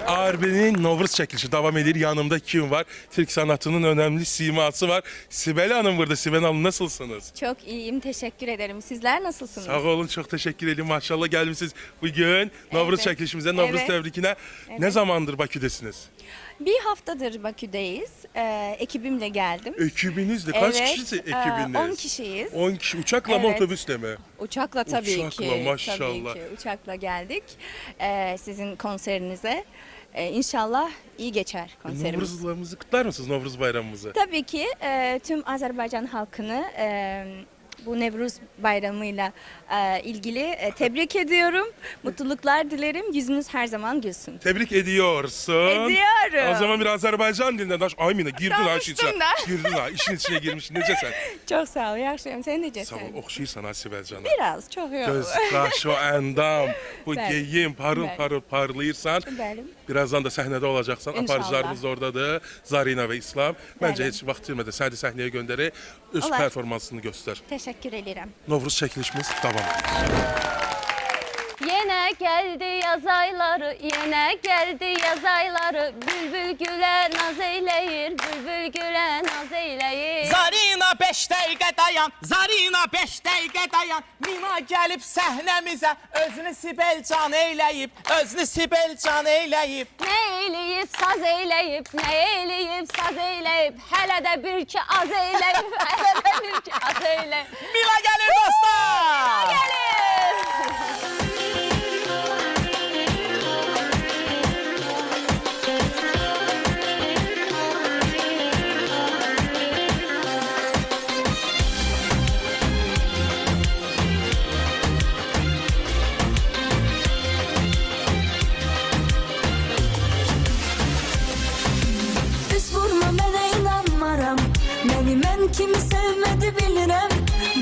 Arbe'nin Novruz çekilişi devam edir. Yanımda kim var? Türk sanatının önemli siması var. Sibel Hanım burada. Sibel Hanım nasılsınız? Çok iyiyim, teşekkür ederim. Sizler nasılsınız? Sağ olun, çok teşekkür ederim. Maşallah gelmişsiniz bugün Novruz Evet. çekilişimize, Novruz Evet. tebrikine. Ne zamandır Bakü'desiniz? Bir haftadır Bakü'deyiz. Ekibimle geldim. Ekibinizle kaç Evet, kişisi ekibiniz? 10 kişiyiz. 10 kişi. Uçakla mı Evet. otobüsle mi? Uçakla tabii Uçakla, ki. maşallah. Tabii ki. Uçakla geldik. Sizin konserinize. İnşallah iyi geçer konserimiz. Novruzlarımızı kutlar mısınız, Novruz bayramımızı? Tabii ki tüm Azerbaycan halkını bu Nevruz bayramıyla ilgili tebrik ediyorum. Mutluluklar dilerim. Yüzünüz her zaman gülsün. Tebrik ediyorsun. Ediyorum. O zaman bir Azerbaycan dilinden daş. Aymine girdin ha işin içine. Danıştım da. Girdin ha işin içine girmiş. Nece sen? Çok sağ ol. Yaxşıyım. Sen Sağ necəsən? ol. Oxşayırsan ha Sibel canım. Biraz, çok yok. Göz, qaş, o endam, bu Bəli. geyim, parıl Bəli. parıl parlayırsan. Bəli. Birazdan da səhnədə olacaqsan. İnşallah. Aparıcılarımız da oradadır. Zarina və İslam. Məncə Bəli. heç vaxt itirmədən səni səhnəyə göndərək. Öz Olar. performansını göstər. Teşekkür ederim. Novruz çəkilişimiz davam edir. Yine geldi yaz ayları, yine geldi yaz ayları. Bülbül güle naz eyleyir, bülbül güle naz eyleyir. Zarina 5 dəqiqə dayan, Zarina 5 dəqiqə dayan. Mina gəlib səhnəmizə, özünü Sibelcan eyləyib, özünü Sibelcan eyləyib. Ne eyleyip saz eyleyip, ne eyleyip saz eyleyip. Hele de bir ki az eyleyip, hele de bir ki az eyleyip. Mila gəlir dostlar. Gelir. Üz vurma mənə inanmaram. Məni mən kimi sevmədi bilirəm.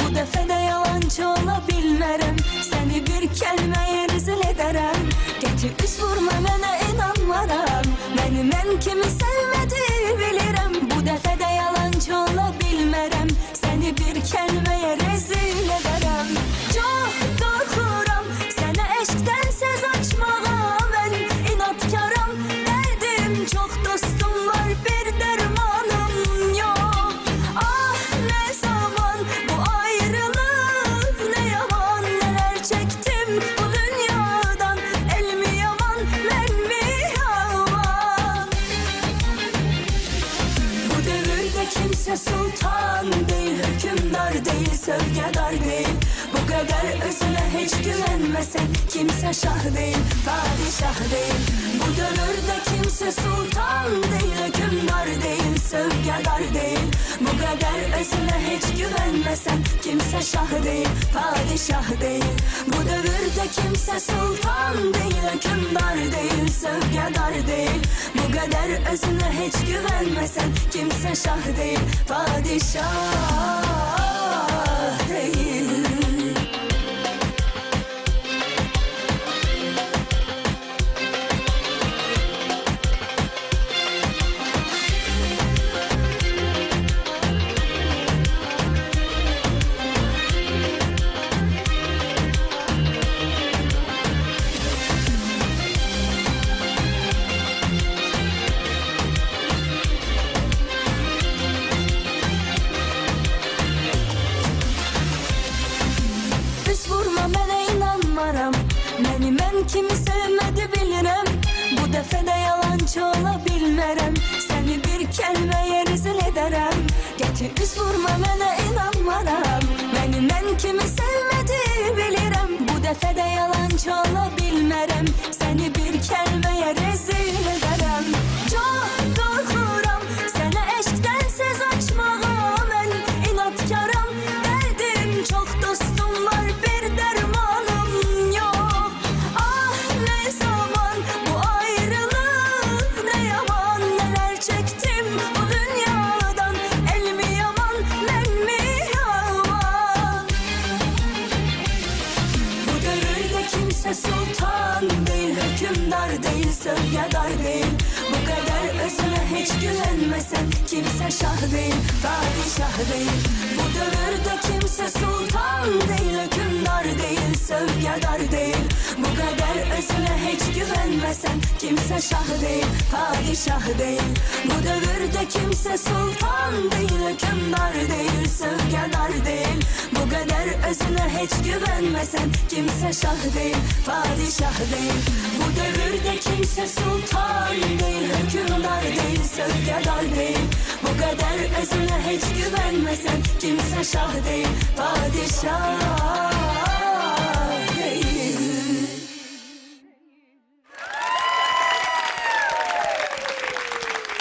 Bu dəfə də yalançı ola bilmərəm. Səni bir kəlməyə rezil edərəm. Gətir üz vurma mənə inanmaram. Məni mən kimi sevmədi bilirəm. Bu dəfə də yalançı ola bilmərəm. Səni bir kəlməyə rezil edərəm. Çox qorxuram sənə eşqdən söz açmağa. Mən inatkaram, dərdim çox, dostum var, bir dərmanım yox. Ah nə zaman bu ayrılıq, nə yaman nələr çəkdim bu dünyadan. Elmi yaman, mənmi yaman. Bu dövrdə kimsə sultan deyil, hökümdar deyil, sövgədar deyil. Bu qədər özünə heç güvənməsən, kimsə şah deyil, padişah deyil. Bu dövrdə kimsə sultan deyil, hökümdar deyil, sövgədar deyil. Bu qədər özünə heç güvənməsən, kimsə şah deyil, padişah deyil. Bu dövrdə kimsə sultan deyil, hökümdar deyil, sövgədar deyil. Bu qədər özünə heç güvənməsən, kimsə şah deyil, padişah deyil. Üz vurma mənə inanmaram. Məni mən kimi sevmədi bilirəm. Bu dəfə də yalançı ola bilmərəm. Səni bir kəlməyə rezil edərəm. Gətir üz vurma mənə inanmaram. Məni mən kimi sevmədi bilirəm. Bu dəfə də yalançı ola bilmərəm. Səni bir kəlməyə rezil edərəm. Çox qorxuram sənə eşqdən söz açmağa. Mən inatkaram, dərdim çox, dostum var, bir dərmanım yox. Ah nə zaman bu ayrılıq, nə yaman nələr çəkdim bu dünyadan. Elmi yaman, mənmi yaman. Bu dövrdə kimsə sultan deyil, hökümdar deyil, sövgədar deyil. Bu qədər özünə heç güvənməsən, kimsə şah deyil, padişah deyil. Bu dövrdə kimsə sultan deyil, hökümdar deyil, sövgədar deyil. Bu qədər özünə heç güvənməsən, güvenmesen kimse şah değil, padişah değil. Bu devirde kimse sultan değil, hükümdar değil, sövgedar değil. Bu kadar özüne hiç güvenmesen kimse şah değil, padişah değil. Bu devirde kimse sultan değil, hükümdar değil, sövgedar değil. Bu kadar özüne hiç güvenmesen kimse şah değil, padişah